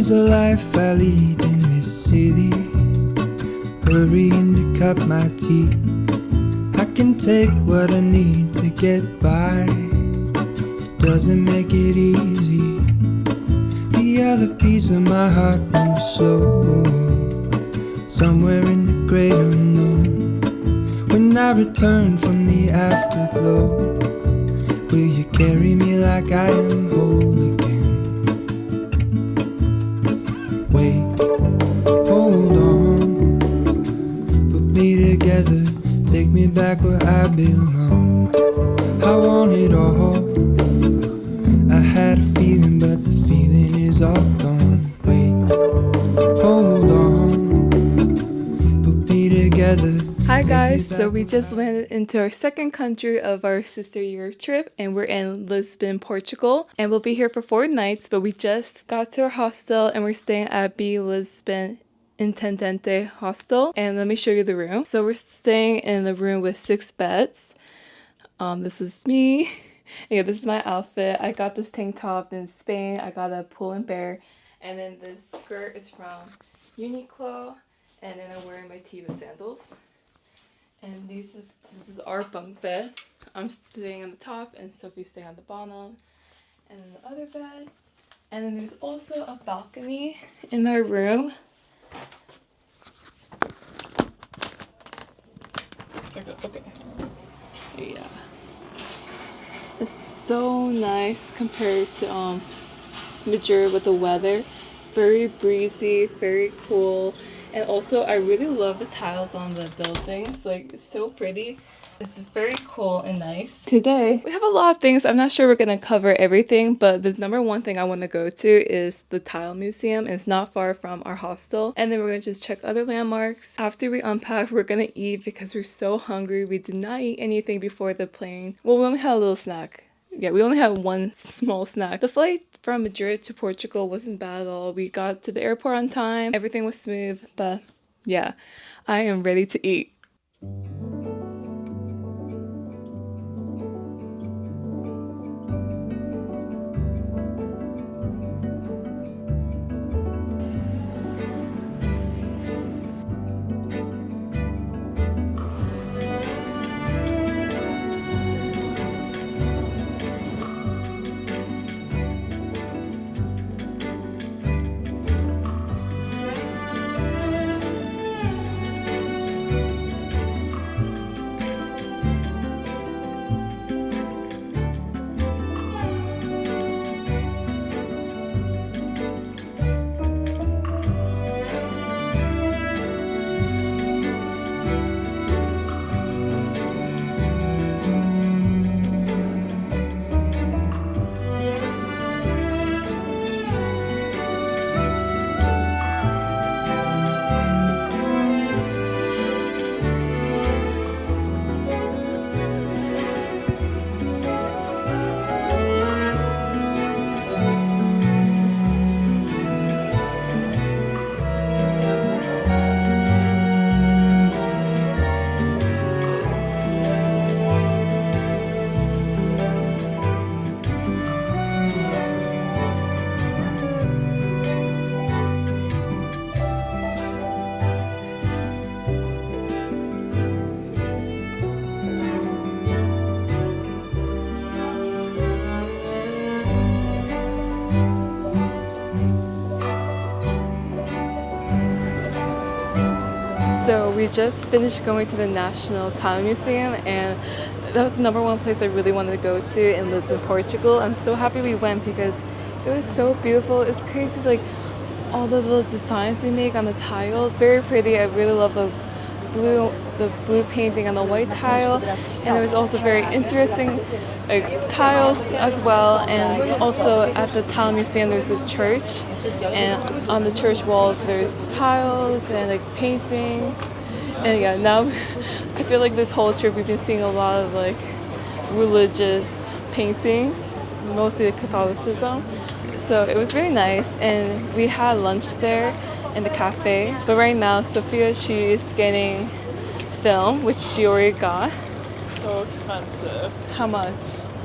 is the life I lead in this city, hurrying to cut my teeth. I can take what I need to get by, it doesn't make it easy. The other piece of my heart moves slow, somewhere in the great unknown. When I return from the afterglow, will you carry me like I am whole again? Wait, hold on, put me together, take me back where I belong. I want it all, I had a feeling but the feeling is all gone. Wait, hold on, put me together. Hi guys, so we just landed into our second country of our sister year trip, and we're in Lisbon, Portugal, and we'll be here for 4 nights, but we just got to our hostel and we're staying at B Lisbon Intendente Hostel. And let me show you the room. So we're staying in the room with 6 beds. This is me. Yeah, this is my outfit. I got this tank top in Spain. I got a Pull and Bear, and then this skirt is from Uniqlo, and then I'm wearing my Tiva sandals. And this is our bunk bed. I'm staying on the top and Sophie's staying on the bottom. And then the other beds. And then there's also a balcony in our room. Okay. Yeah. It's so nice compared to Madrid with the weather. Very breezy, very cool. And also, I really love the tiles on the buildings. Like, it's so pretty. It's very cool and nice. Today, we have a lot of things. I'm not sure we're going to cover everything, but the number one thing I want to go to is the Tile Museum. It's not far from our hostel. And then we're going to just check other landmarks. After we unpack, we're going to eat because we're so hungry. We did not eat anything before the plane. Well, we only had a little snack. Yeah, we only had one small snack. The flight from Madrid to Portugal wasn't bad at all. We got to the airport on time. Everything was smooth, but yeah, I am ready to eat. So we just finished going to the National Tile Museum, and that was the number one place I really wanted to go to in Lisbon, Portugal. I'm so happy we went because it was so beautiful. It's crazy, like all the little designs they make on the tiles. Very pretty. I really love the blue painting on the white tile, and there was also very interesting tiles as well. And also at the Tile Museum there's a church, and on the church walls there's tiles and like paintings. And yeah, now I feel like this whole trip we've been seeing a lot of like religious paintings, mostly Catholicism. So it was really nice, and we had lunch there in the cafe. But right now Sophia, she's getting film, which she already got. So expensive. How much?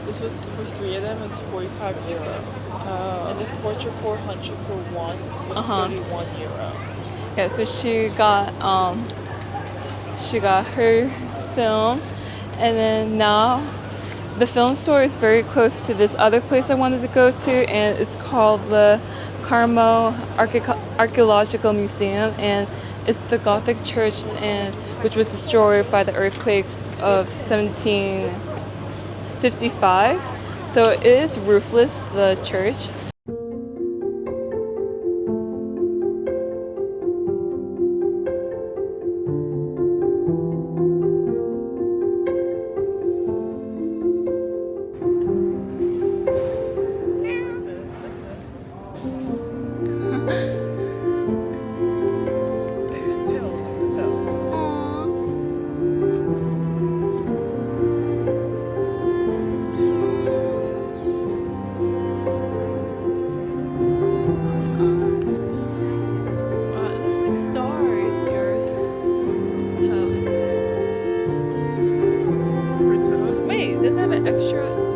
This was for 3 of them. It was 45 euro. Oh. And the portrait 400 for one was 31 euro. Yeah, so she got her film, and then now the film store is very close to this other place I wanted to go to, and it's called the Carmo Archeological Museum, and it's the Gothic church which was destroyed by the earthquake of 1755. So it is roofless, the church. Does it have an extra? No.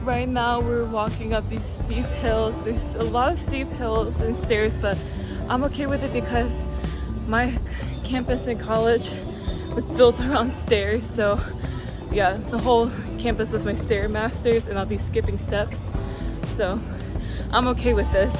Right now we're walking up these steep hills. There's a lot of steep hills and stairs, but I'm okay with it because my campus in college was built around stairs. So yeah, the whole campus was my Stairmasters, and I'll be skipping steps. So I'm okay with this.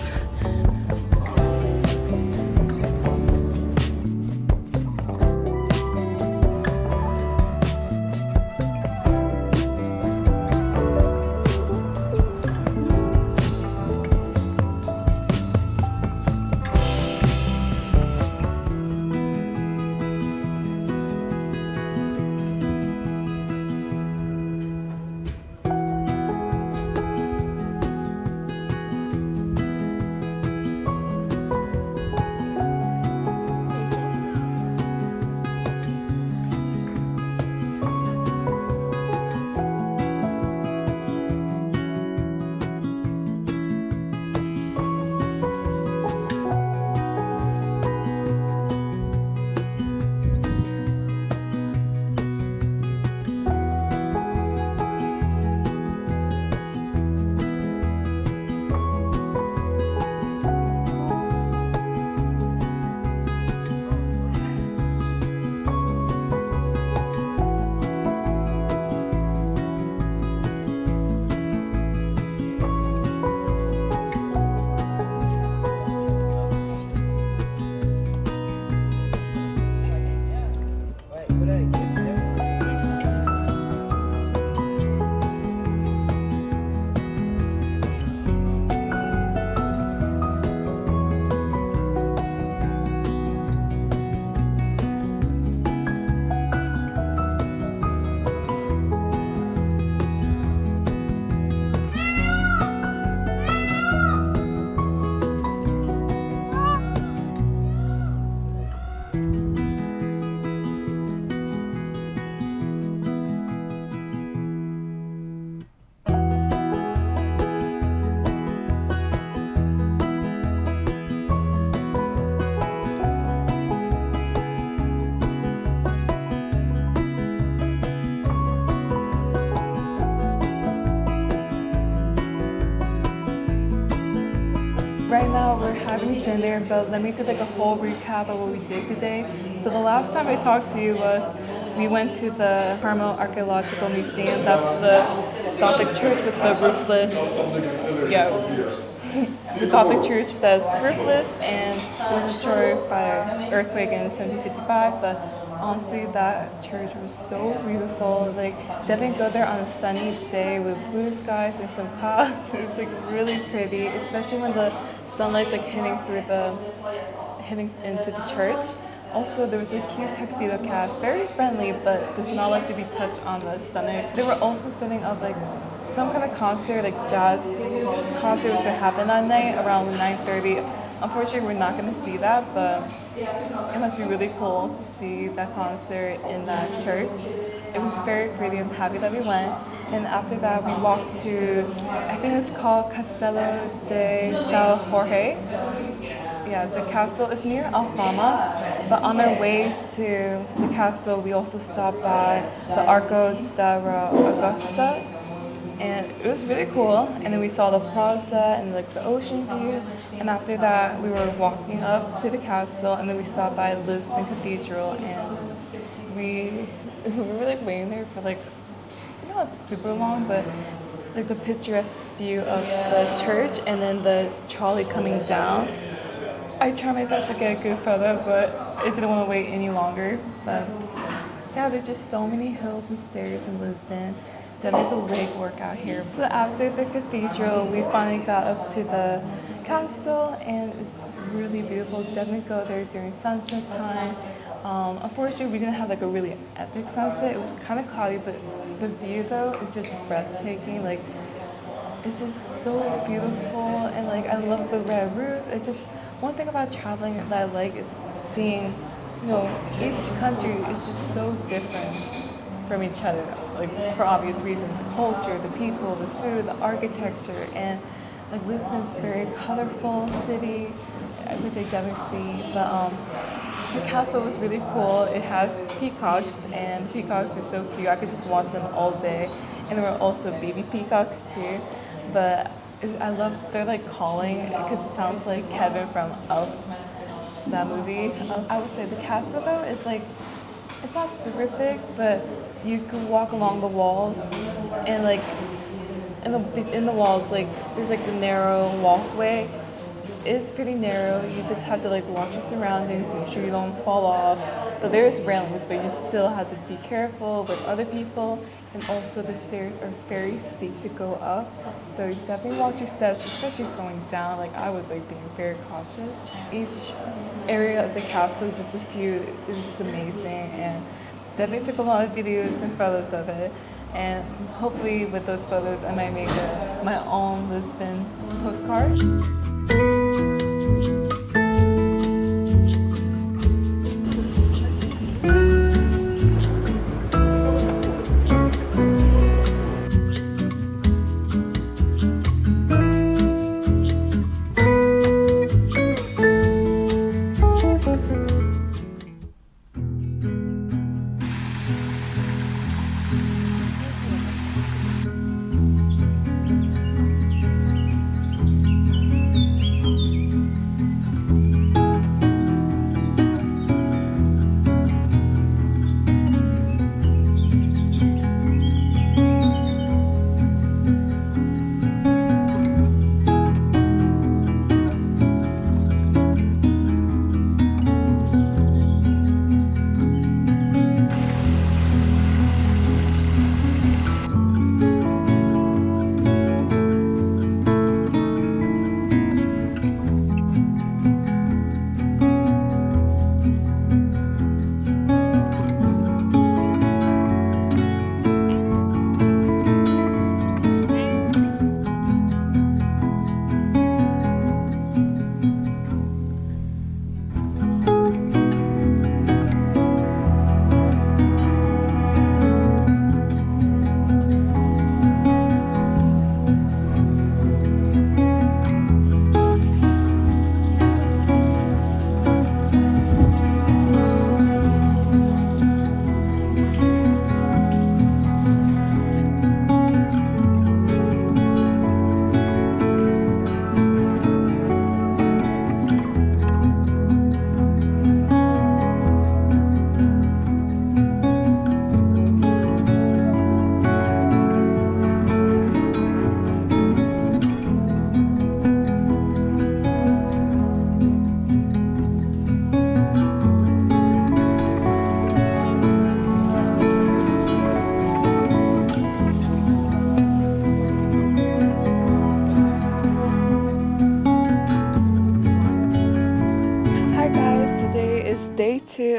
right now we're having dinner, but let me do like a whole recap of what we did today. So the last time I talked to you was we went to the Carmo Archeological Museum. That's the Gothic church with the roofless, yeah, the Gothic church that's roofless and was destroyed by an earthquake in 1755. But honestly, that church was so beautiful. Like, definitely go there on a sunny day with blue skies and some clouds. It's like really pretty, especially when the sunlight's like hitting into the church. Also, there was a cute tuxedo cat, very friendly, but does not like to be touched on the stomach. They were also setting up like some kind of concert, like jazz concert was gonna happen that night around 9:30. Unfortunately, we're not gonna see that, but it must be really cool to see that concert in that church. It was very pretty. I'm happy that we went. And after that, we walked to, I think it's called Castelo de Sao Jorge. Yeah, the castle is near Alfama, but on our way to the castle, we also stopped by the Arco da Augusta, and it was really cool. And then we saw the plaza and like the ocean view. And after that, we were walking up to the castle, and then we stopped by Lisbon Cathedral, and we were like waiting there for like not super long, but like the picturesque view of the church and then the trolley coming down. I tried my best to get a good photo, but I didn't want to wait any longer. But yeah, there's just so many hills and stairs in Lisbon. That is a leg workout here. So after the cathedral, we finally got up to the castle, and it's really beautiful. Definitely go there during sunset time. Unfortunately, we didn't have like a really epic sunset. It was kind of cloudy, but the view though is just breathtaking. Like, it's just so beautiful, and like I love the red roofs. It's just one thing about traveling that I like is seeing, each country is just so different from each other, like for obvious reasons. The culture, the people, the food, the architecture, and like Lisbon's a very colorful city, which I definitely see. But the castle was really cool. It has peacocks, and peacocks are so cute. I could just watch them all day. And there were also baby peacocks too. But I love they're like calling because it sounds like Kevin from Up, that movie. I would say the castle though is like, it's not super thick, but you can walk along the walls, and like in the walls, like there's like the narrow walkway. It's pretty narrow. You just have to like watch your surroundings, make sure you don't fall off. But there's railings, but you still have to be careful with other people. And also the stairs are very steep to go up, so you definitely watch your steps, especially going down. Like I was like being very cautious. Each area of the castle, it was just amazing, and definitely took a lot of videos and photos of it. And hopefully with those photos, I might make my own Lisbon postcard.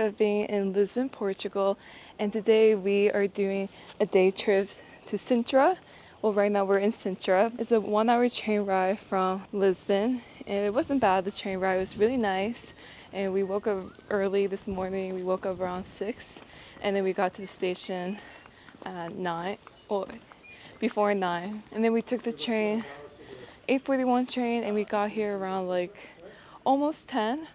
of being in Lisbon, Portugal, and today we are doing a day trip to Sintra. Well, right now we're in Sintra. It's a 1 hour train ride from Lisbon, and it wasn't bad. The train ride was really nice, and we woke up early this morning. We woke up around 6, and then we got to the station at 9, or before 9, and then we took the train, 8:41 train, and we got here around like almost 10.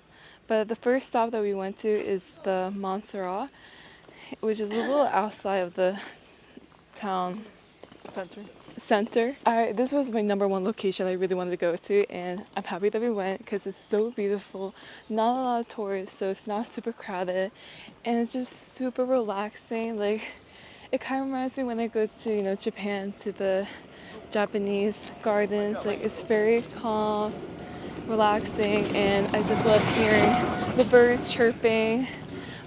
But the first stop that we went to is the Monserrate, which is a little outside of the town center. This was my number one location I really wanted to go to, and I'm happy that we went because it's so beautiful. Not a lot of tourists, so it's not super crowded, and it's just super relaxing. Like, it kind of reminds me when I go to, Japan, to the Japanese gardens. Like, it's very calm, relaxing, and I just love hearing the birds chirping.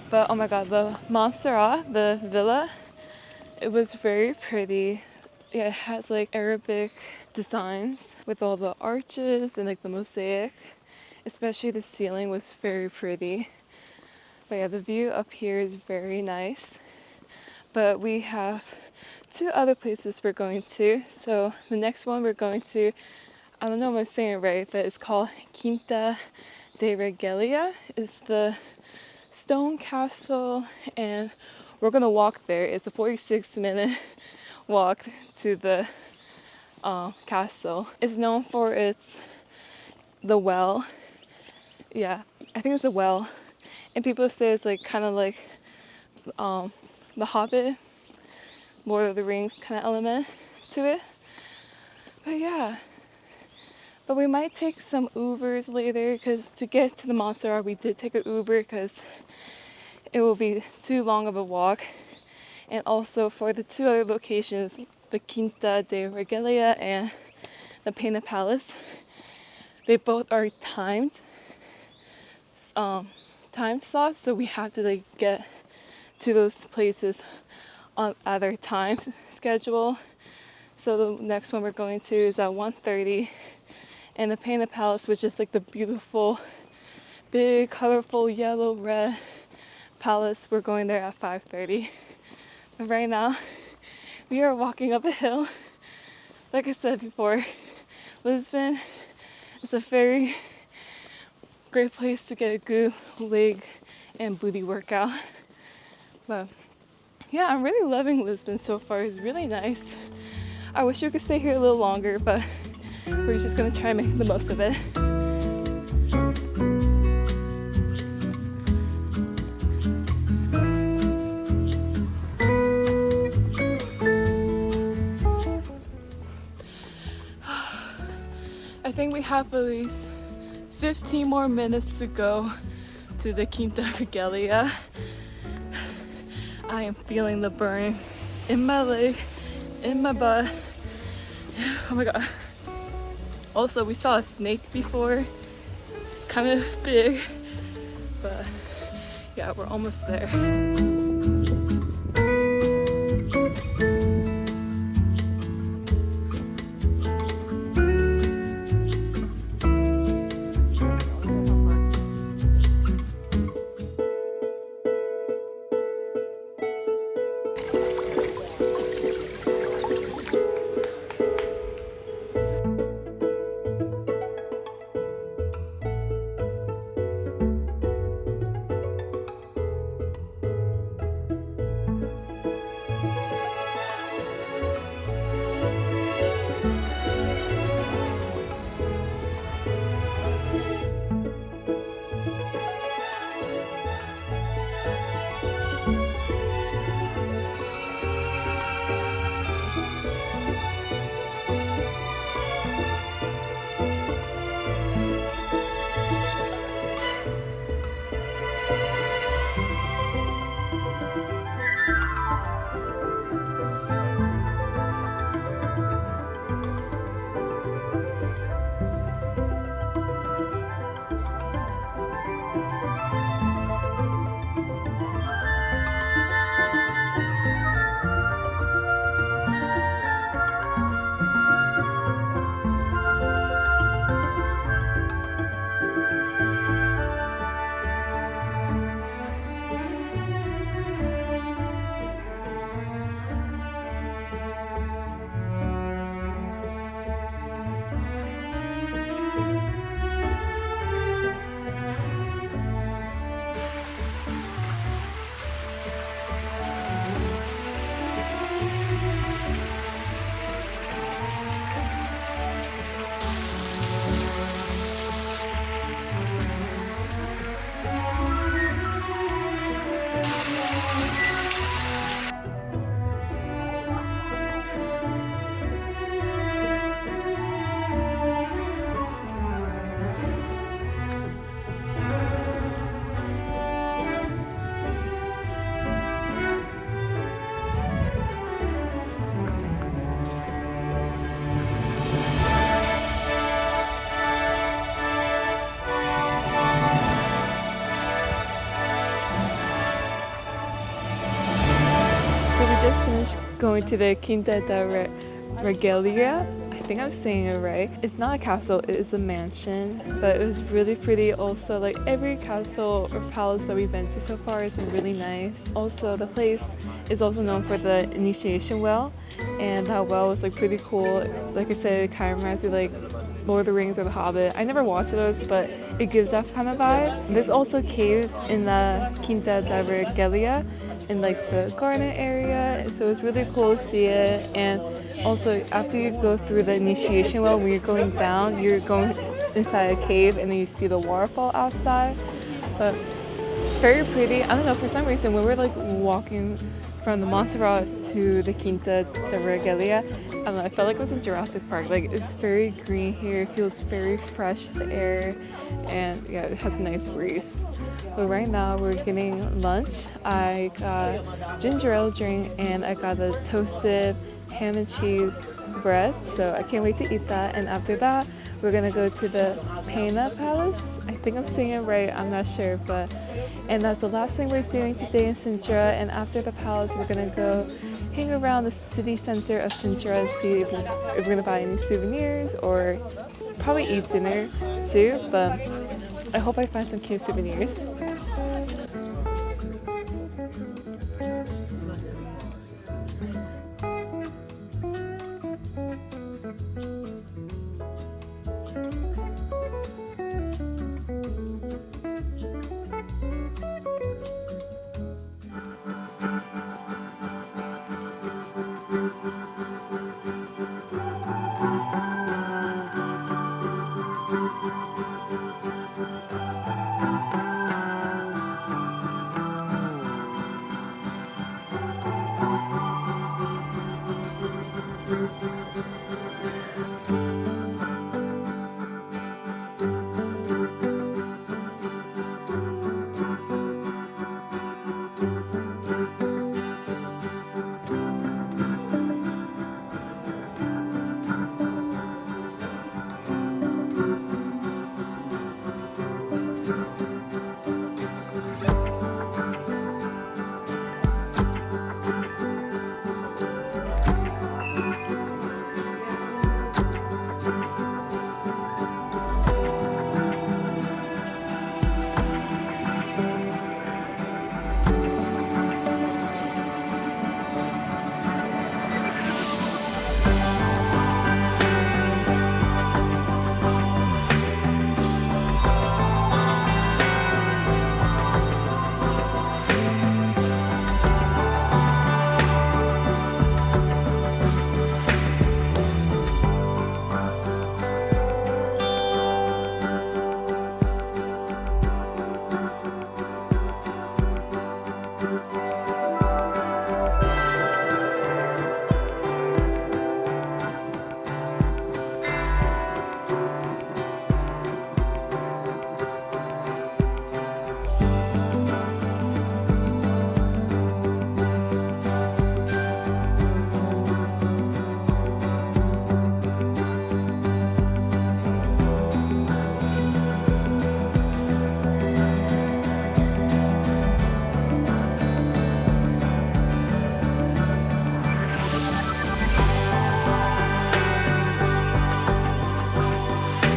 But oh my god, the Monserrate, the villa, it was very pretty. Yeah, it has like Arabic designs with all the arches and like the mosaic. Especially the ceiling was very pretty. But yeah, the view up here is very nice. But we have 2 other places we're going to. So the next one we're going to, I don't know if I'm saying it right, but it's called Quinta da Regaleira. It's the stone castle, and we're gonna walk there. It's a 46-minute walk to the castle. It's known for the well. Yeah, I think it's a well, and people say it's like kind of like the Hobbit, Lord of the Rings kind of element to it. But yeah. But we might take some Ubers later, because to get to the Montserrat, we did take an Uber because it will be too long of a walk. And also for the 2 other locations, the Quinta da Regaleira and the Pena Palace, they both are timed slots, so we have to like get to those places at our time schedule. So the next one we're going to is at 1:30. And the Pena Palace, which is like the beautiful, big, colorful, yellow, red palace, we're going there at 5:30. But right now, we are walking up a hill. Like I said before, Lisbon is a very great place to get a good leg and booty workout. But yeah, I'm really loving Lisbon so far. It's really nice. I wish we could stay here a little longer, but we're just gonna try and make the most of it. I think we have at least 15 more minutes to go to the Quinta Regaleira. I am feeling the burn in my leg, in my butt. Oh my god. Also, we saw a snake before. It's kind of big, but yeah, we're almost there. going to the Quinta da Regaleira. I think I'm saying it right. It's not a castle, it is a mansion, but it was really pretty. Also, like every castle or palace that we've been to so far has been really nice. Also, the place is also known for the initiation well, and that well was like pretty cool. Like I said, it kind of reminds me like Lord of the Rings or The Hobbit. I never watched those, but it gives that kind of vibe. There's also caves in the Quinta da Regaleira in like the garden area, so it's really cool to see it. And also, after you go through the initiation well, when you're going down, you're going inside a cave and then you see the waterfall outside. But it's very pretty. I don't know, for some reason, when we're like walking from the Monserrate to the Quinta da Regaleira, I don't know, I felt like it was in Jurassic Park. Like, it's very green here, it feels very fresh, the air, and yeah, it has a nice breeze. But right now we're getting lunch. I got ginger ale drink and I got a toasted ham and cheese bread, so I can't wait to eat that. And after that, we're gonna go to the Pena Palace. I think I'm saying it right, I'm not sure, and that's the last thing we're doing today in Sintra. And after the palace, we're gonna go hang around the city center of Sintra and see if we're gonna buy any souvenirs or probably eat dinner too, but I hope I find some cute souvenirs.